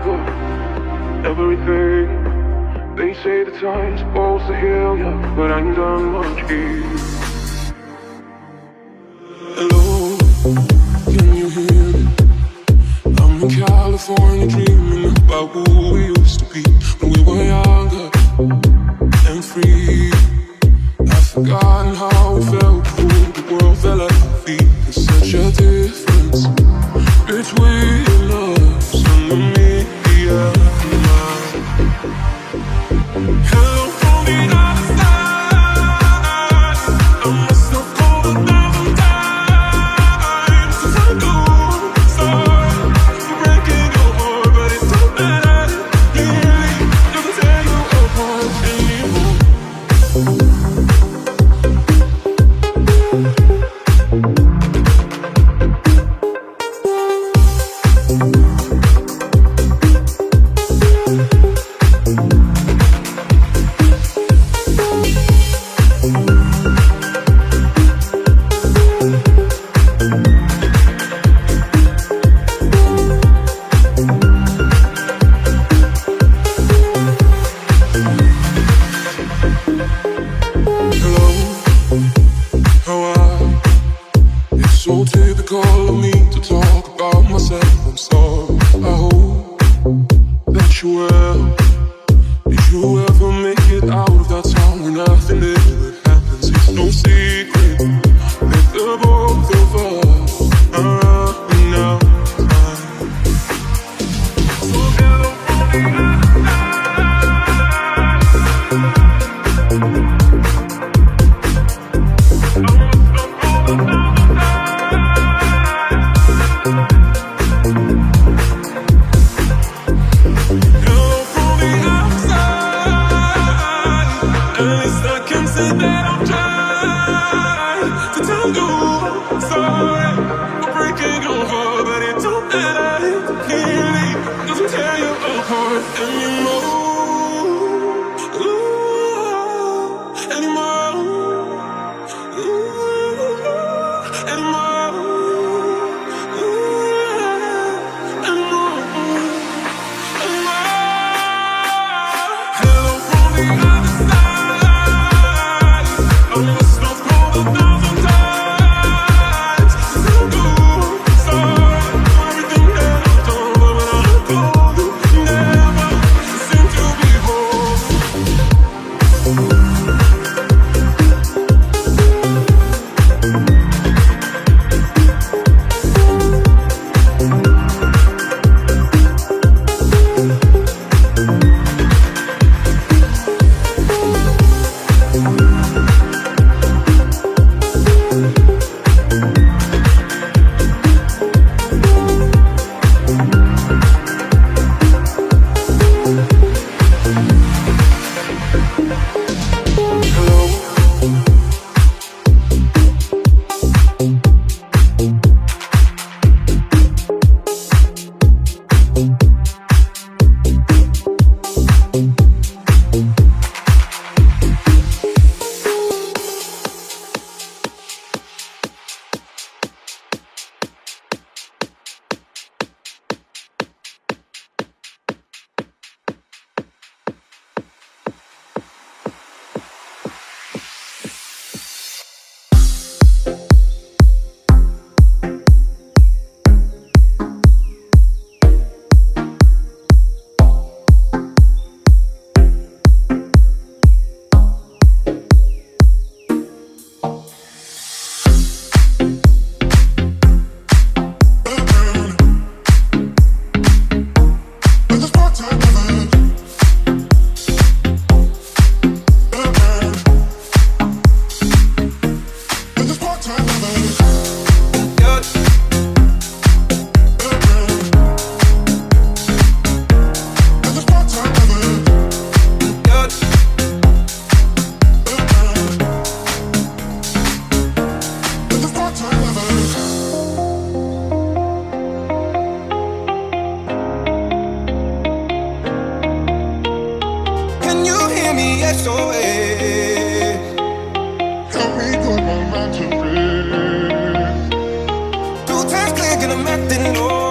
got everything. They say the time's supposed to heal ya, but I ain't done much here. Hello, can you hear me? I'm in California dreaming about who we used to be when we were younger and free. I've forgotten how it felt, who the world fell at our feet. There's such a difference between us and the media now. Hello from the other side. I must have called 1,000 times since I go. Sorry for breaking your heart, but it don't matter. It really doesn't tear you apart anymore. So typical of me to talk about myself. I'm sorry. I hope that you will. Did you ever make it out of that town where nothing ever happens? It's no secret that the both of us are running out of time. So hello from the other that I'm trying to tell you I'm sorry for breaking your heart, but it don't matter. It really doesn't tear you apart anymore. Ooh, anymore. Ooh, anymore. Ooh, anymore. Anymore. Hello from the other side. I must have called 1,000 times since I go. Sorry for everything that I've done, but when I call you, never seem to be whole. Two times clear, and I'm acting low.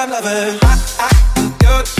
part-time lovers. You're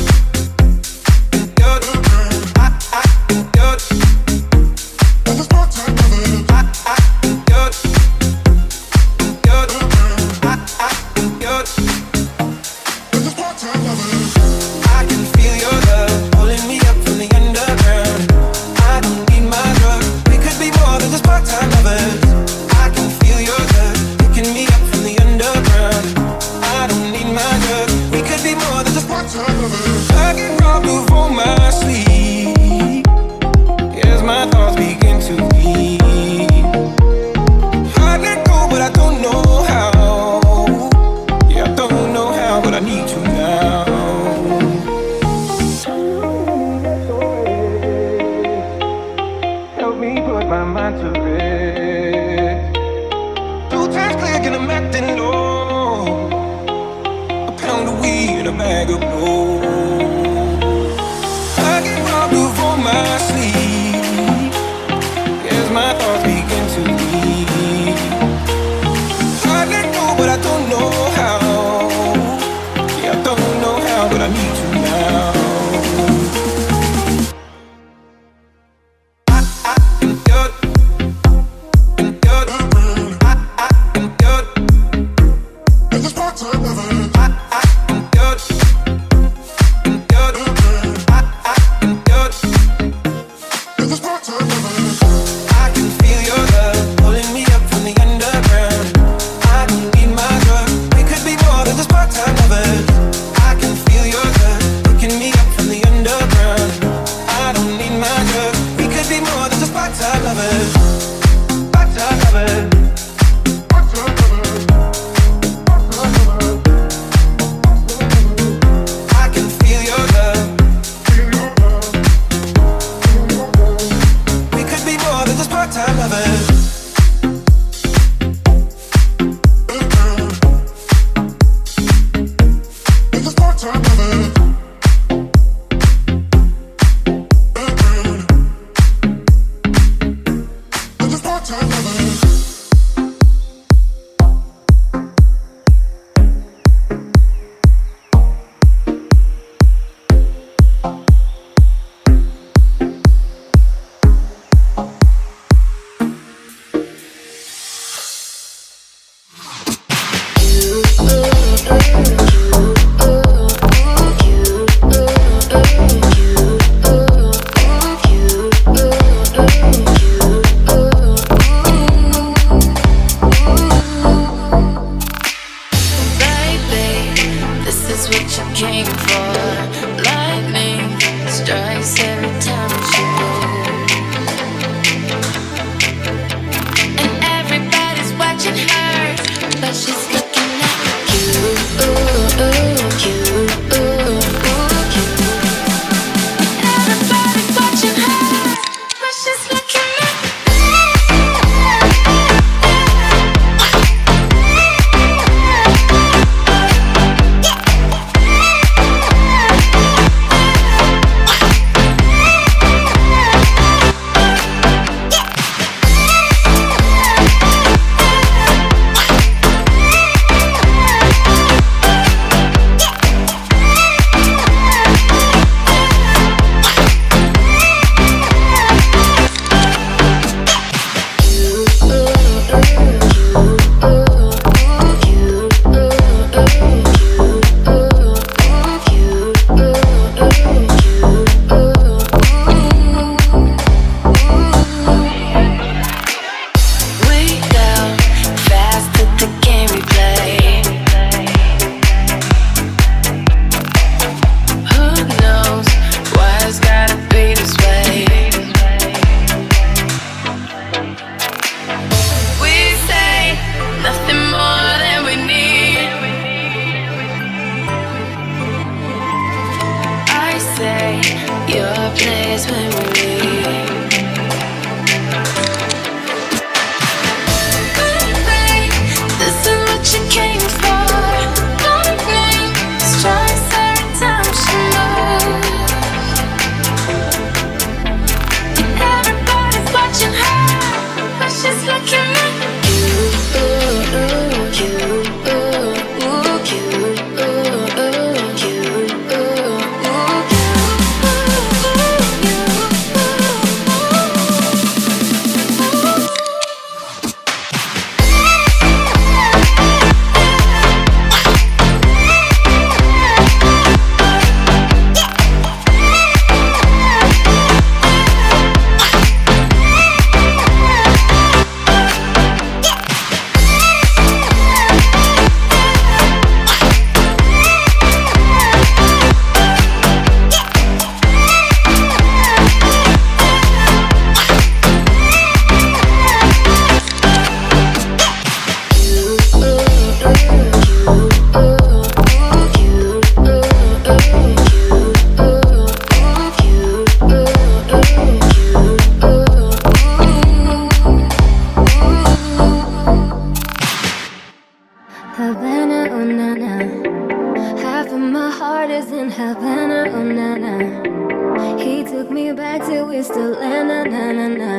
to land, na na na na.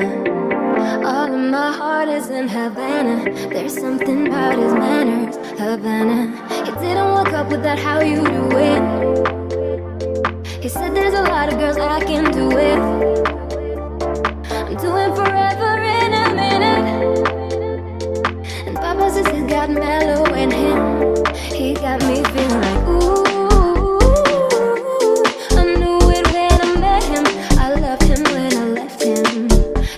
All of my heart is in Havana. There's something about his manners, Havana. He didn't walk up with that how you do it. He said there's a lot of girls I can do it. I'm doing forever in a minute. And Papa says he's got mellow in him. He got me feeling like ooh. I knew it when I met him. I loved him when I left him.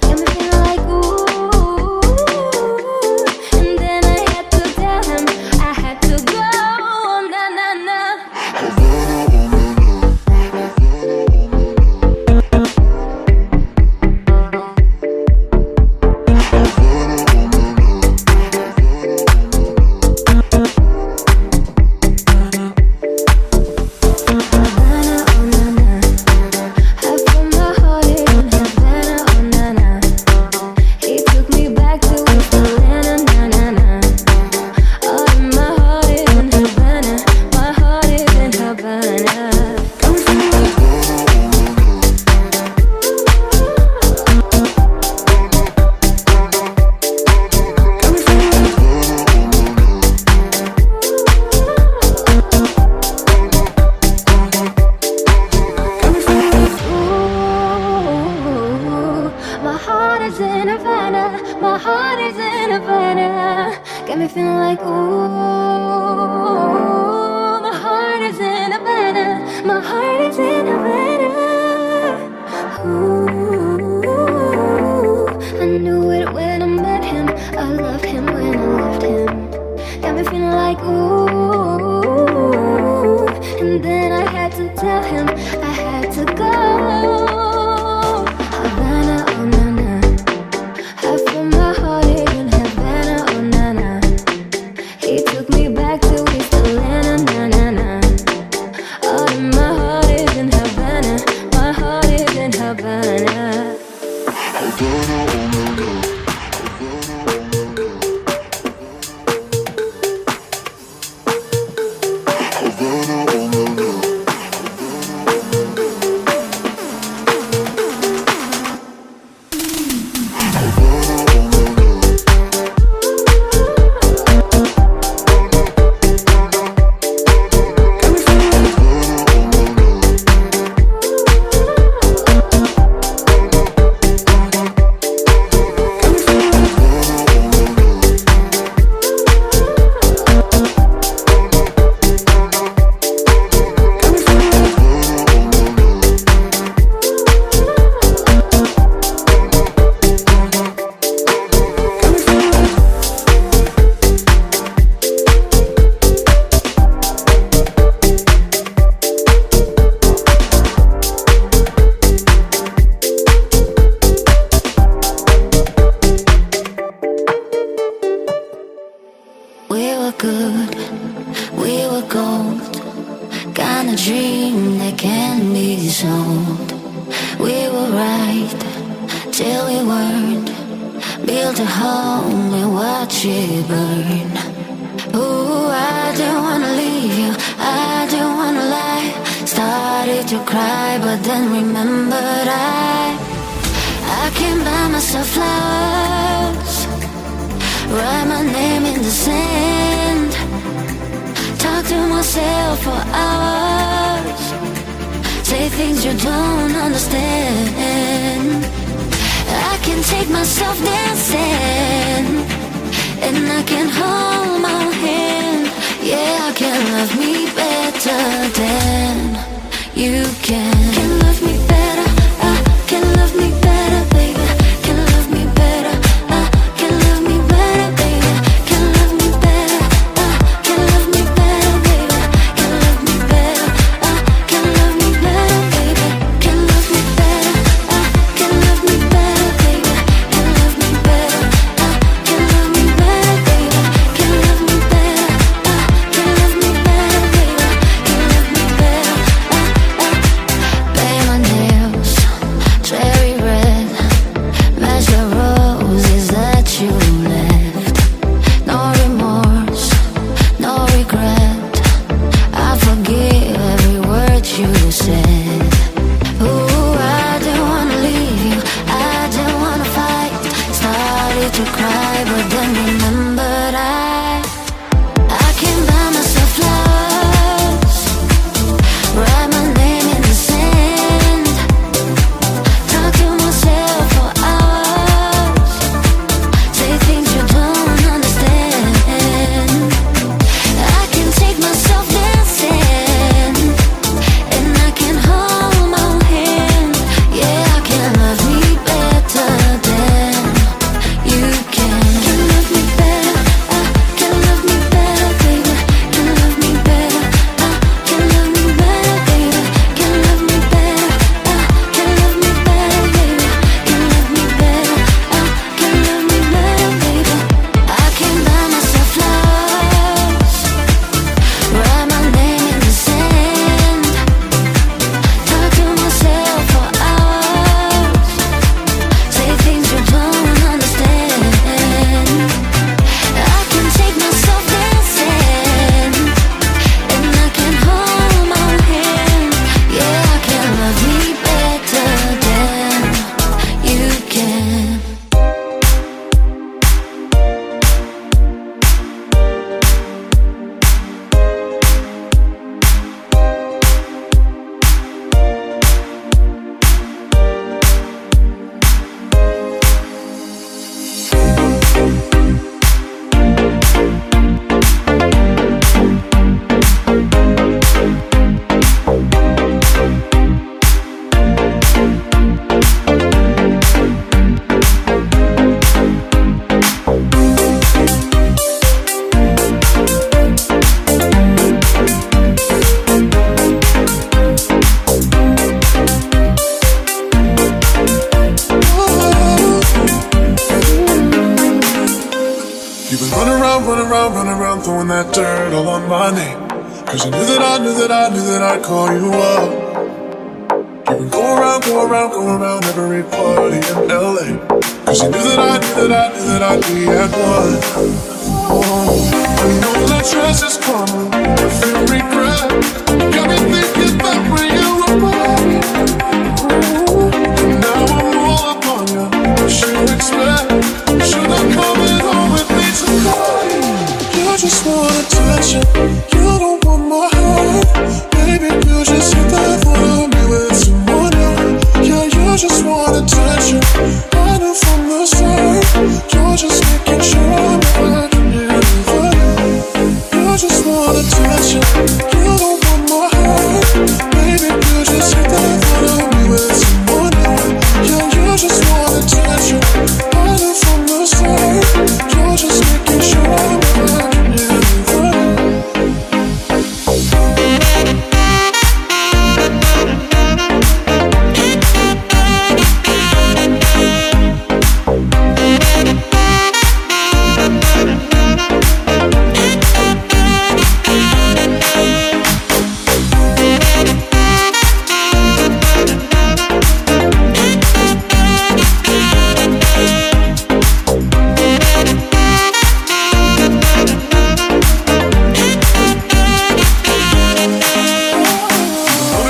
Got me feeling like ooh. And then I had to tell him I had to go. Na na na. My heart is in Havana. Got me feeling like ooh. My heart is in Havana. My heart is in Havana. Ooh. I knew it when I met him. I loved him when I left him. Got me feeling like ooh. And then I had to tell him I had to go. Havana, oh na na. Half of my heart is in Havana, oh na na. He took me back to East Atlanta, na na na. All of my heart is in Havana. My heart is in Havana. Havana, oh na na. Havana, oh na na. We were good, we were gold. Kind of dream that can't be sold. We were right till we weren't. Built a home and watch it burn. Ooh, I didn't wanna leave you, I didn't wanna lie. Started to cry, but then remembered I can't buy myself flowers. Write my name in the sand. Talk to myself for hours. Say things you don't understand. I can take myself dancing, and I can hold my hand. Yeah, I can love me better than you can. Can love me better, I can love me better, baby. Can love me better, I can love me better, baby. Can love me better, I can love me better, baby. Can love me better, I can love me better, baby. Can love me better, I can love me better, baby. Can love me better, I can love me better, baby. Can love me better, I can love me better, baby. Can love me better, babe, my name. to cry, but then remembered I can buy myself flowers, write my name in the sand, talk to myself for hours, say things you don't understand. I can take myself dancing, and I can hold my own hand. Yeah, I can love me better than you can. Can love me better, I can love me better, baby. Can love me better, I can love me better, baby. Can love me better, I can love me better, baby. Can love me better, I can love me better, baby. I can buy myself flowers, write my name in the sand, talk to myself for hours, say things you don't understand. I can take myself dancing, and I can hold my own hand. Yeah, I can love me better than you can. You've been running around, throwing that dirt all on my name. Cause you knew that I'd call you up. You've been going around every party in LA. Cause you knew that I'd be at one. Oh, I know that dress is karma, I feel regret. Got me thinking back when you were mine. And now I'm all up on you, what you expect? Should I come in home with me tonight? You just want attention, you don't want my heart. Baby, you just hit that for me with someone else. Yeah, you just want attention, I knew from the start. You're just making sure I'm back in here for you. You just want attention, you don't want my heart. Baby, you just hit that for me with someone else. Yeah, you just want attention, I knew from the start. You're just making sure I'm back in here for you.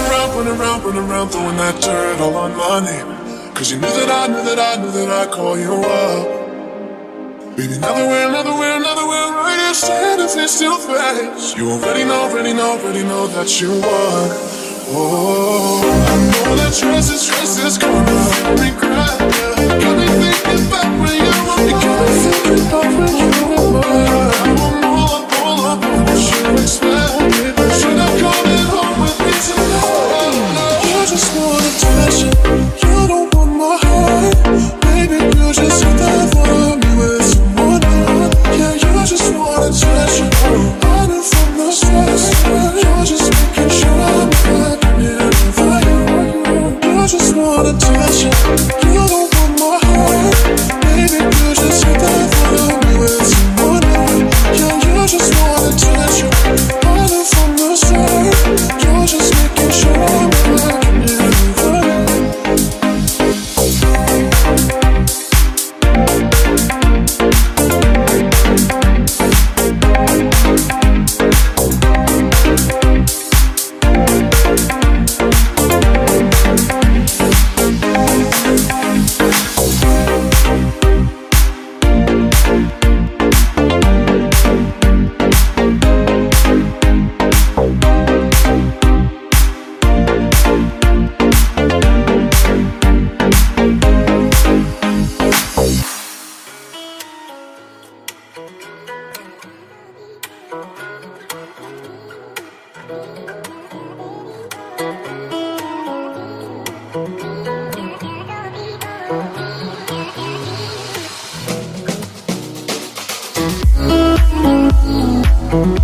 Running around, throwing that dirt all on my name. Cause you knew that I'd call you up. Baby, another right here, standing face to face. You already know that you won. Oh, I know that stress is karma, regret. Got me thinking back when you were mine. Got me thinking back when you were mine. I'm all up on what you expected. Should I come in home with me tonight? You just want attention, you don't want my heart. Baby, you just hit that for me with someone else. Yeah, you just want attention, I knew from the start. You're just making sure I'm back in here for you. You just want attention, you don't want my heart.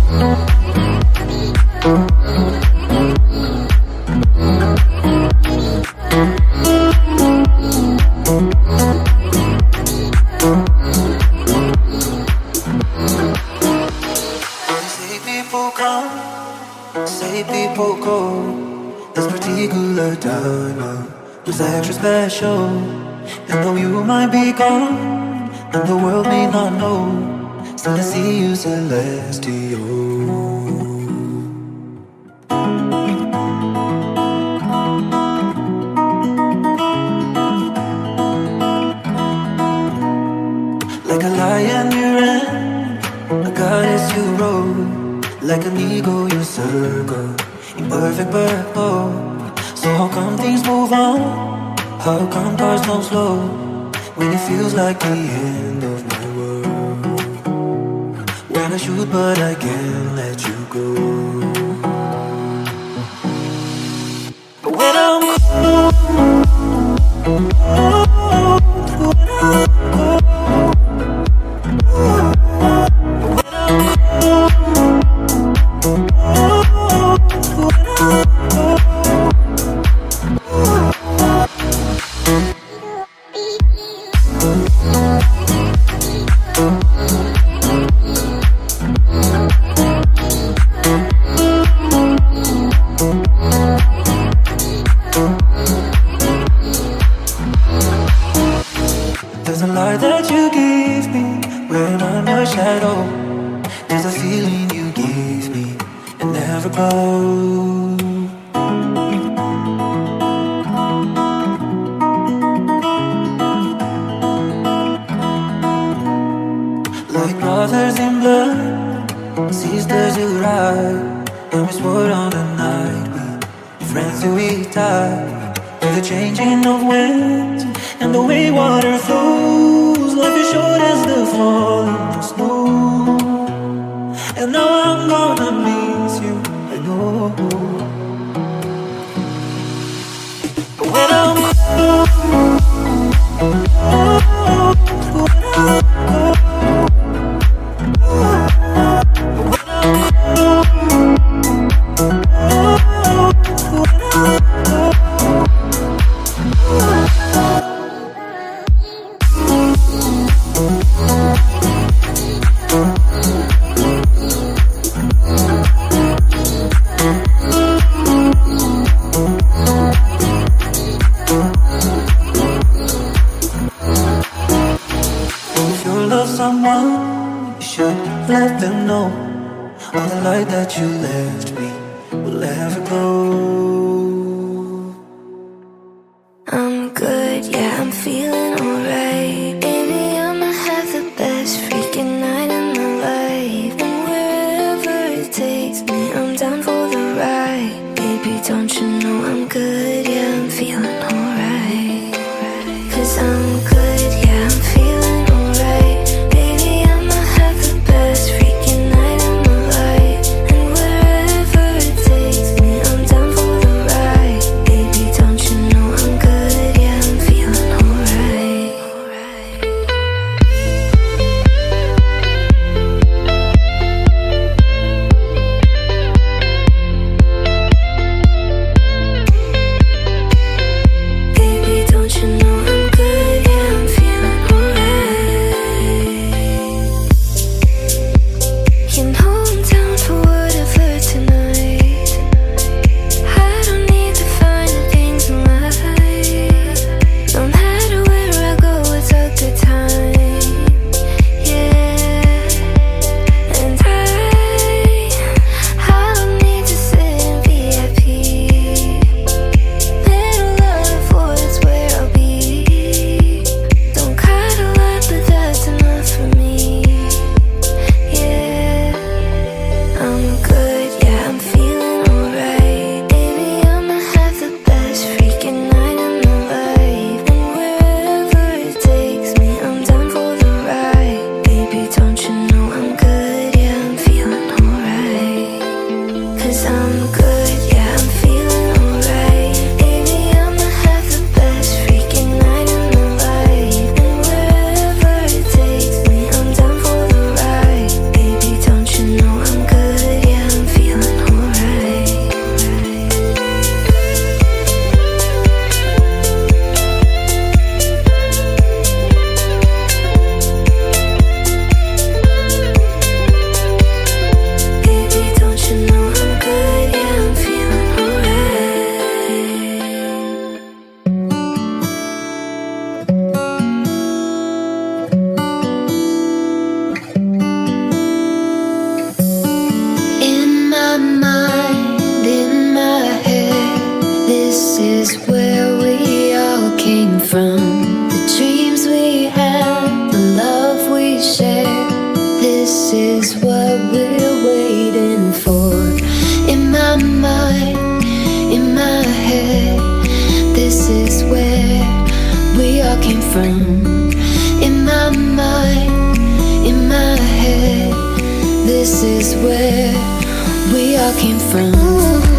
Say people come, say people go. This particular diamond was extra special. And though you might be gone, and the world may not know, still I see you celestial. Like a lion you ran, a goddess you rode. Like an eagle you circle, in perfect purple. So how come things move on? How come cars don't slow? When it feels like the end of my world. When I shoot but I can't let you go. But when I'm cold, there's a light that you give me when I'm your shadow. There's a feeling you give me and never glow. Like brothers in blood, sisters you ride, and we swore on the night we friends till we die. With the changing of winds and the way water flows, life is short as the falling snow. And now I'm gonna miss you, I know. But when I'm someone, you should let them know all the light that you left me will ever glow. I'm good, yeah, I'm feeling alright. Baby, I'ma have the best freaking night in my life. And wherever it takes me, I'm down for the ride. Baby, don't you know I'm good, yeah, I'm feeling alright. 'Cause I'm good, yeah, I'm feeling alright. Baby, I'ma have the best freaking night in my life. And wherever it takes me, all came from. In my mind, in my head, this is where we all came from.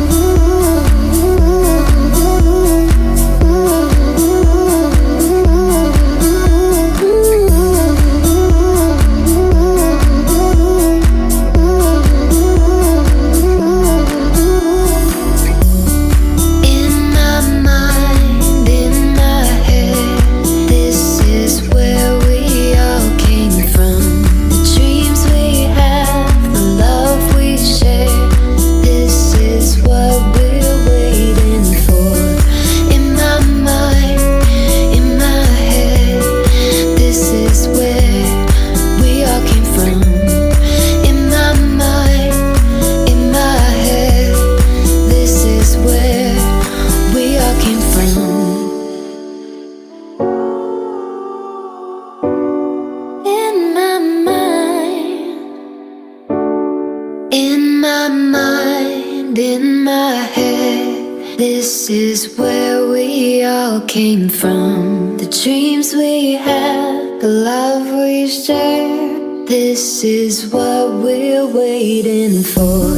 Came from the dreams we had, the love we shared. This is what we're waiting for.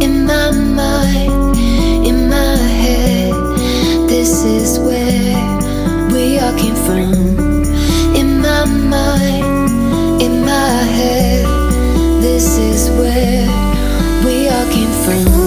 In my mind, in my head, this is where we all came from. In my mind, in my head, this is where we all came from.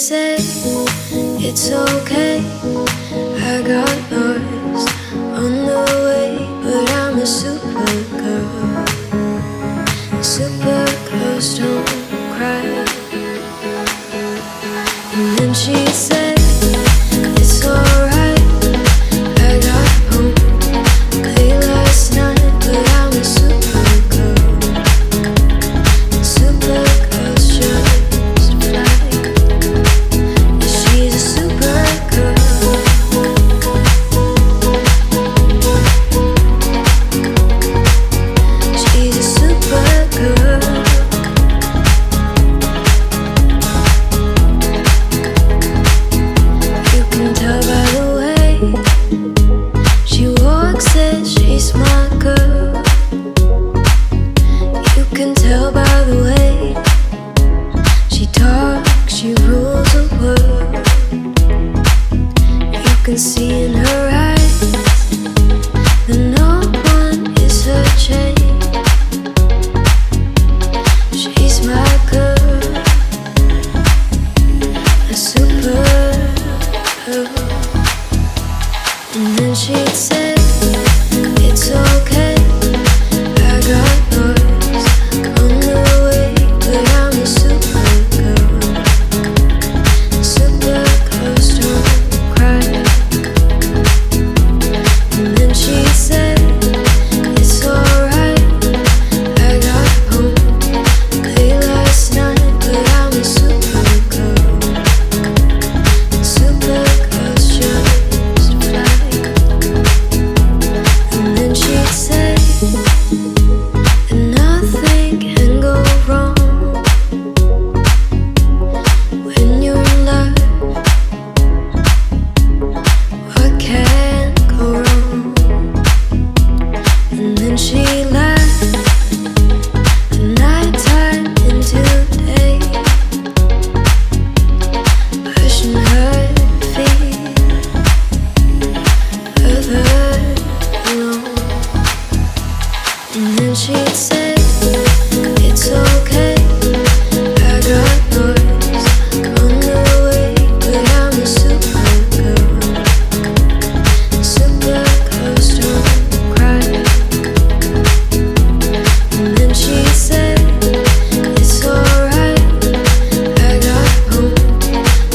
say it's okay. I got lost on the way, but I'm a supergirl. Supergirls don't cry. And then she said it's alright. I got home late last night, but I'm a supergirl. Supergirls just fly. Yeah, she's a supergirl. She's a supergirl. You can tell by the way she walks that she's my girl. You can tell by the way she talks, she rules the world. You can see in her eyes that no one is her chain. She's my girl, a supergirl. And then she'd say it's okay. I got lost on the way, but I'm a supergirl. Supergirls don't cry. And then she said it's alright. I got home late last night, but I'm a supergirl. Supergirls just fly. And then she'd say that nothing can go wrong when you're in love. What can go wrong? And then she laughed the nighttime into day, pushing her feet further along. And then she'd say it's okay. I got lost on the way, but I'm a supergirl. Supergirls don't cry. And then she said it's alright. I got home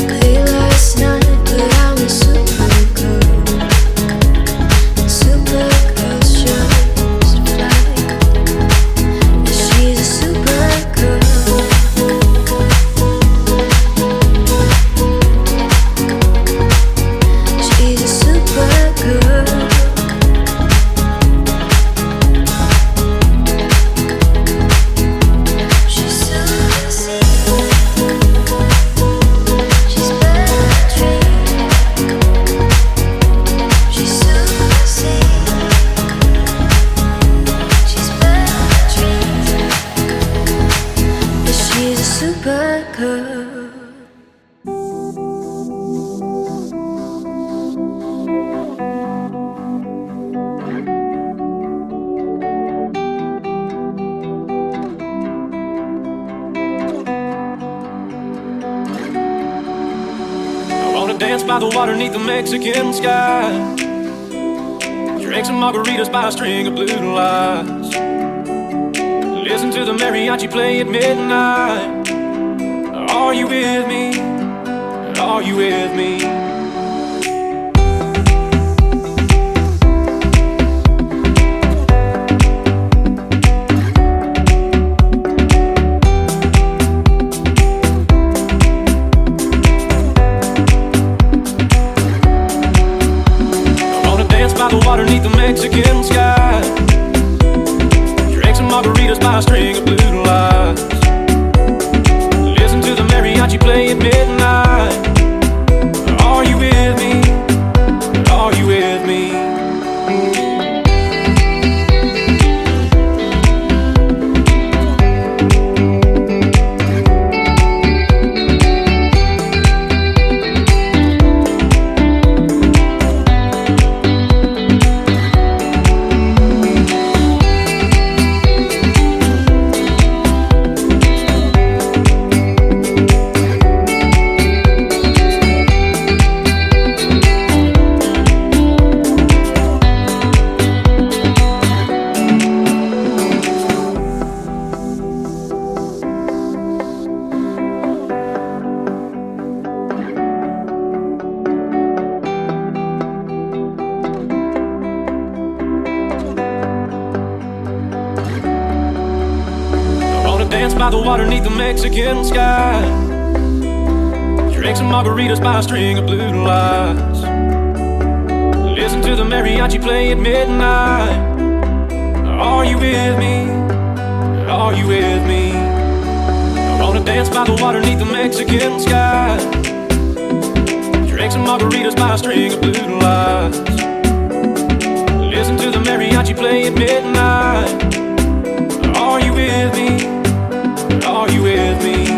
late last night, but I'm a supergirl. Supergirls just fly. Yeah, she's a supergirl. She's a supergirl. She's super she's battery. She's super she's battery. Yeah, she's a supergirl. I wanna dance by the water neath the Mexican sky. Drink some margaritas by a string of blue lights. Listen to the mariachi play at midnight. Are you with me? Are you with me? I wanna dance by the water neath the Mexican sky. Drink some margaritas by a string of blue lights. Listen to the mariachi play at midnight. Are you with me? Are you with me? by the water neath the Mexican sky. Drink some margaritas by a string of blue lights. Listen to the mariachi play at midnight. Are you with me? Are you with me? I wanna dance by the water neath the Mexican sky. Drink some margaritas by a string of blue lights. Listen to the mariachi play at midnight. Are you with me? Are you with me?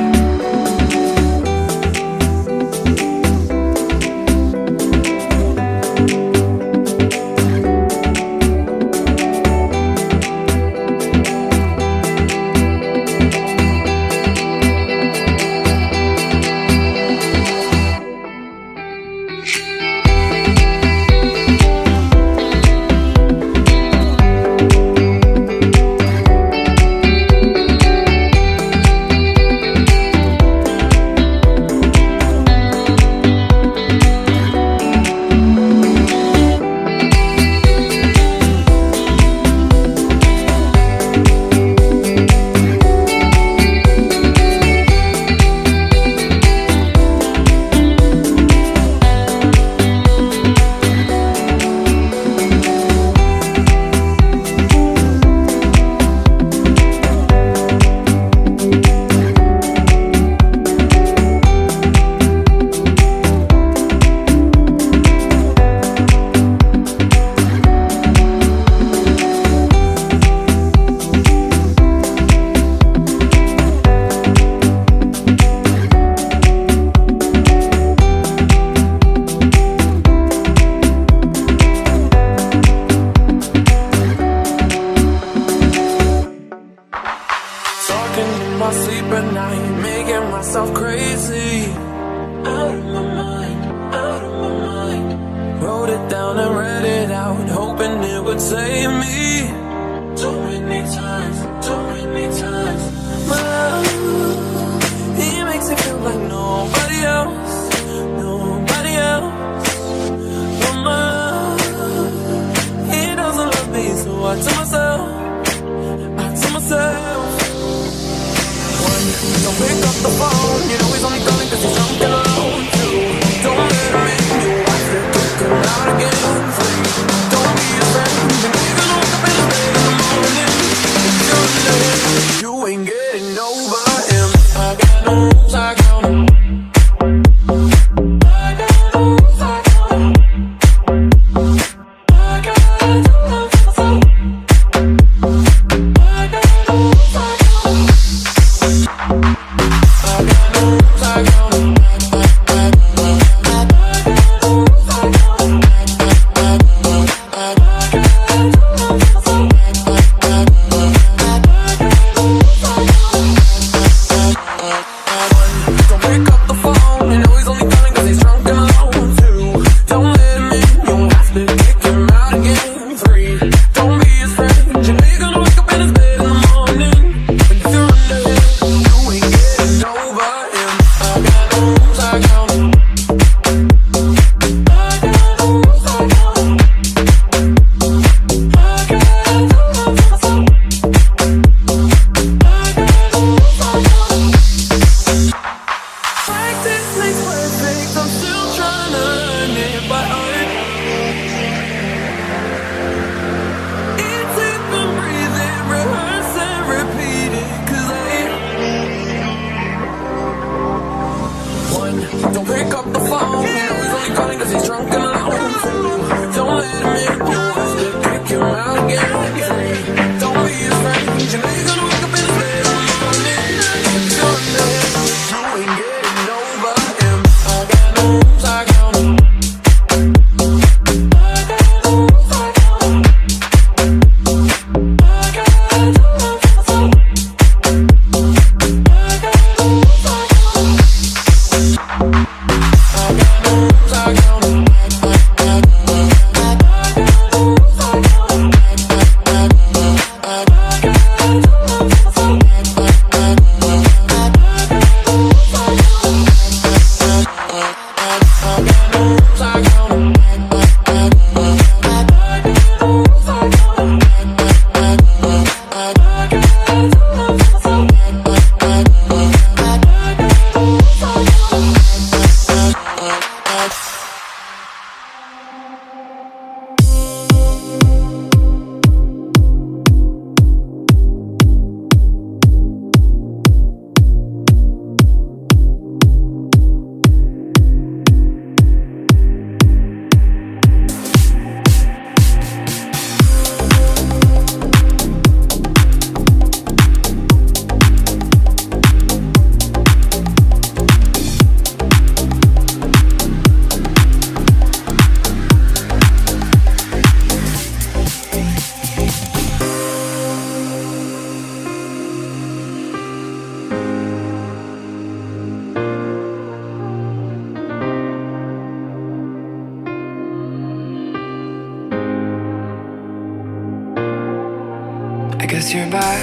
guess you're back.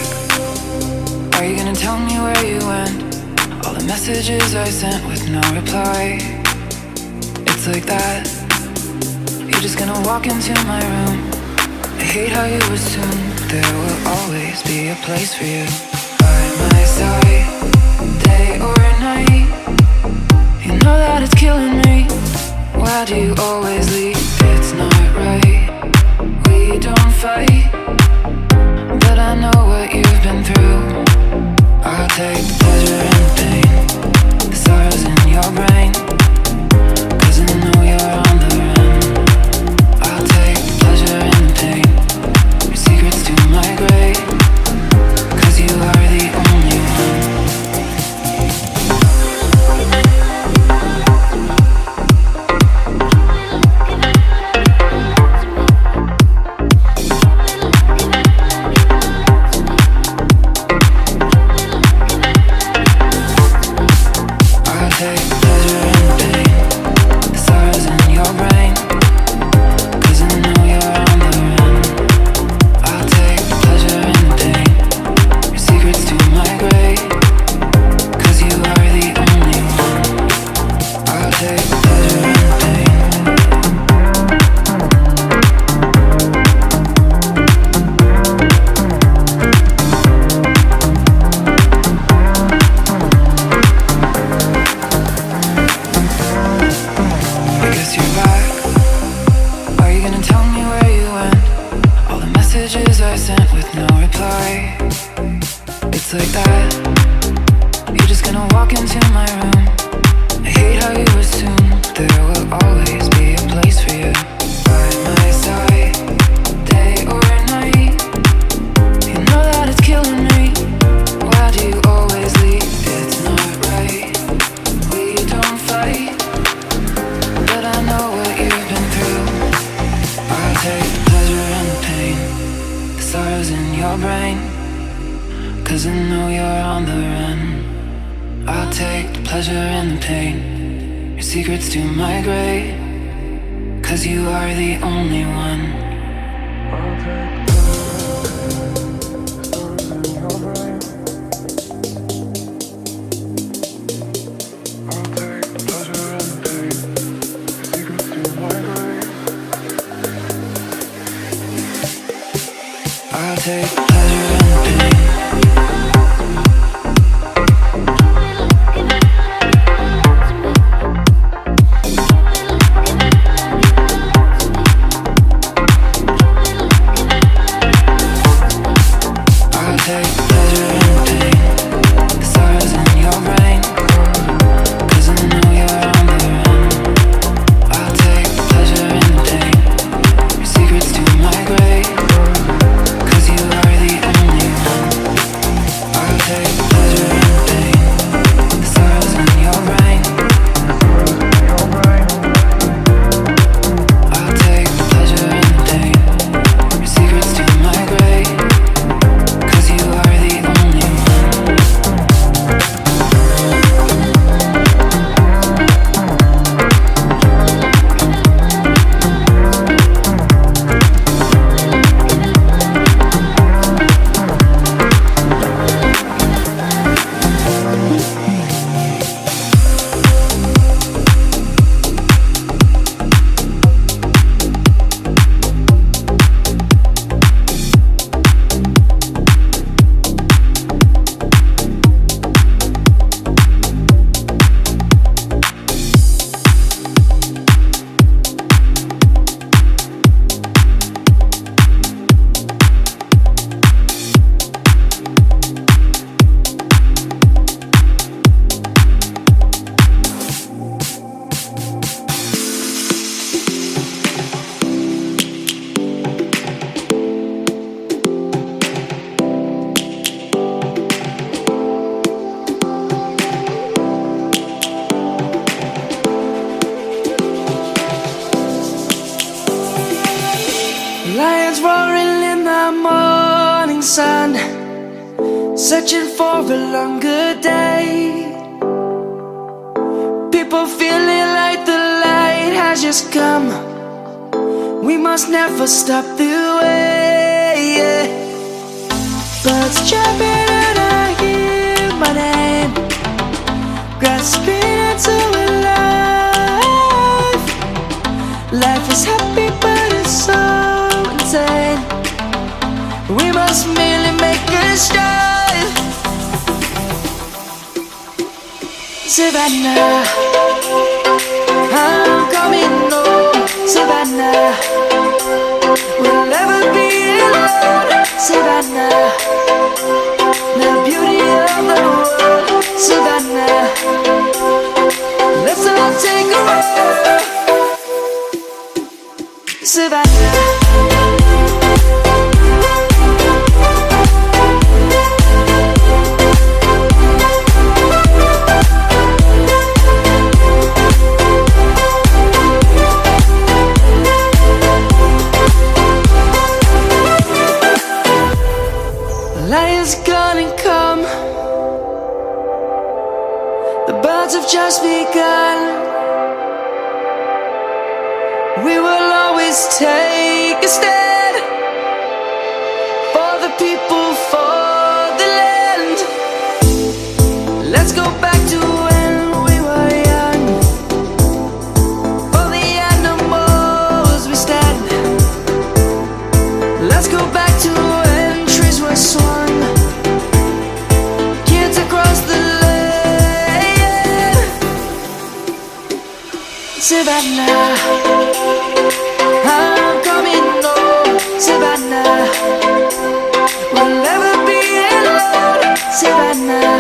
Are you gonna tell me where you went? All the messages I sent with no reply. It's like that. You're just gonna walk into my room. I hate how you assume there will always be a place for you by my side, day or night. You know that it's killing me. Why do you always leave? It's not right. We don't fight, but I know what you've been through. I'll take the pleasure and the pain, the sorrows in your brain, 'cause I know you're on the run. I'll take the pleasure and the pain, your secrets to my grave, 'cause you are the only one. Take pleasure in the pain, the sorrows in your brain, 'cause I know you're on the run. I'll take the pleasure in the pain, your secrets to my grave, 'cause you are the only one. I'll take the pleasure in the pain. I sent with no reply. It's like that. You're just gonna walk into my room. I hate how you assume there will always be a place for you by my side, day or night. You know that it's killing me. Why do you always leave? It's not right. We don't fight, but I know what you've been through. I'll take the pleasure and the pain, sorrows in your brain, 'cause I know you're on the run. I'll take the pleasure and the pain, your secrets to my grave, 'cause you are the only one. I'll take the sorrows in your brain. I'll take the pleasure and the pain, your secrets to my grave. I'll take pleasure in the pain. I'll take pleasure in the pain, the sorrows in your brain, 'cause I know you're on the run. I'll take pleasure in the pain, your secrets to my grave, 'cause you are the only one. I'll take pleasure in the pain, the sorrows in your brain. I'll take pleasure in the pain, your secrets to my grave, 'cause you are the only one. Lions roaring in the morning sun, searching for a longer day. People feeling like the light has just come. We must never stop the way, yeah. Birds chirping and I hear my name, grasping into a life. Life is happy but it's so insane. We must merely make a start. Savannah, I'm coming home. Savannah, we'll never be alone. Savannah, the beauty of the world. Savannah, let's all take a ride. Savannah. Lion's gonna come. The birds have just begun. We will always take a stand for the people, for the land. Let's go back to when we were young. For the animals we stand. Let's go back to when trees were swung. Kids across the land. Savannah, I'm coming home. Savannah, we'll never be alone. Savannah,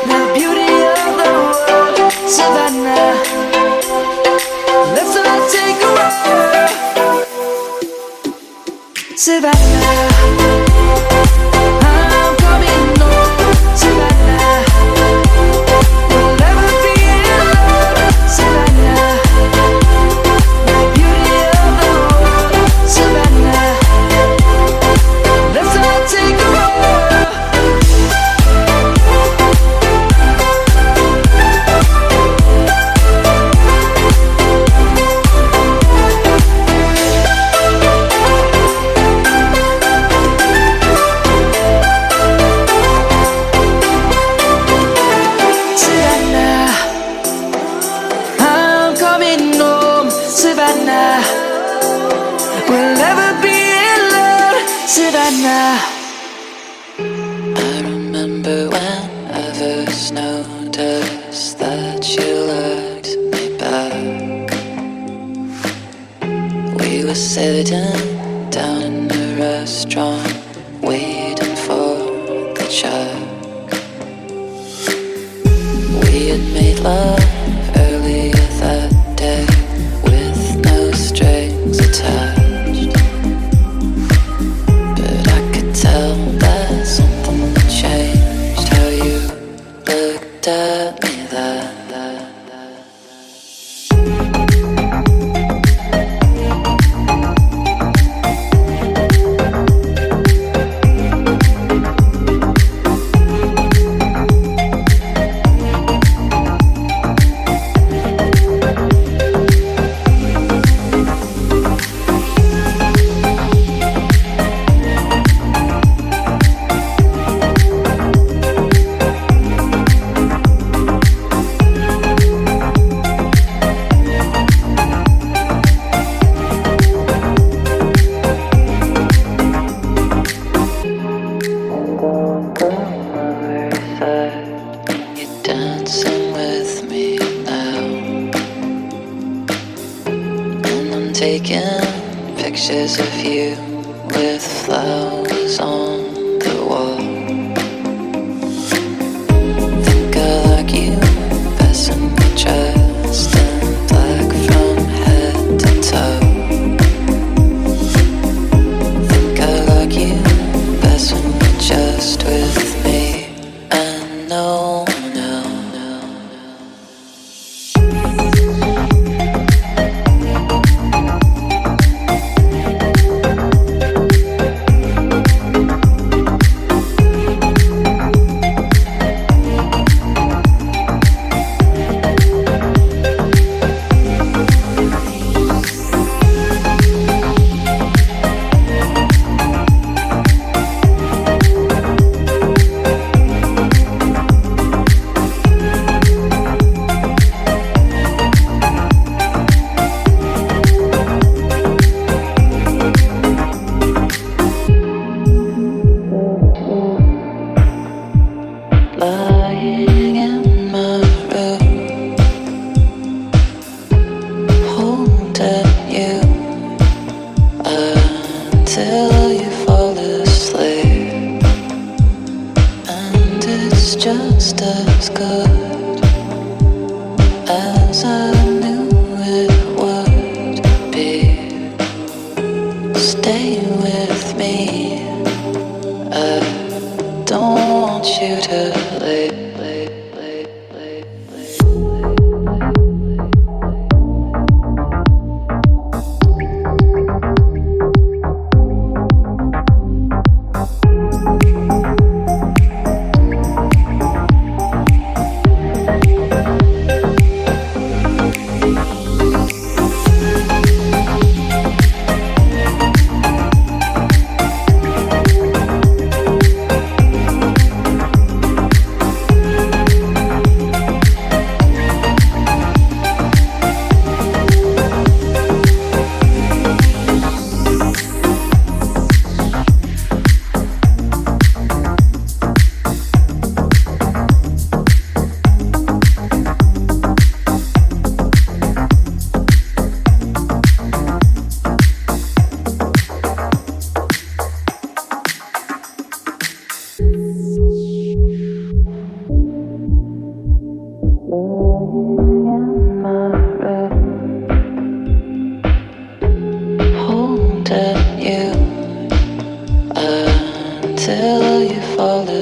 the beauty of the world. Savannah, let's all take a ride. Savannah, I'm coming home. Savannah, we'll never be alone. Savannah, the beauty of the world. Savannah, let's all take a ride. Savannah, I'm coming home. Savannah, we'll never be alone. Savannah. I remember when I first noticed that you looked me back. We were sitting down in a restaurant, waiting for the check. We had made love earlier that day with no strings attached. But I could tell that something had changed. How you looked at me that. You're dancing with me now, and I'm taking pictures of you with flowers on the wall. Think I like you best in your dressed in black from head to toe. Think I like you best when you're just with me. And no, no, no, no. just as good as I knew it would be. Stay with me. I don't want you to leave. Holding you until you fall asleep.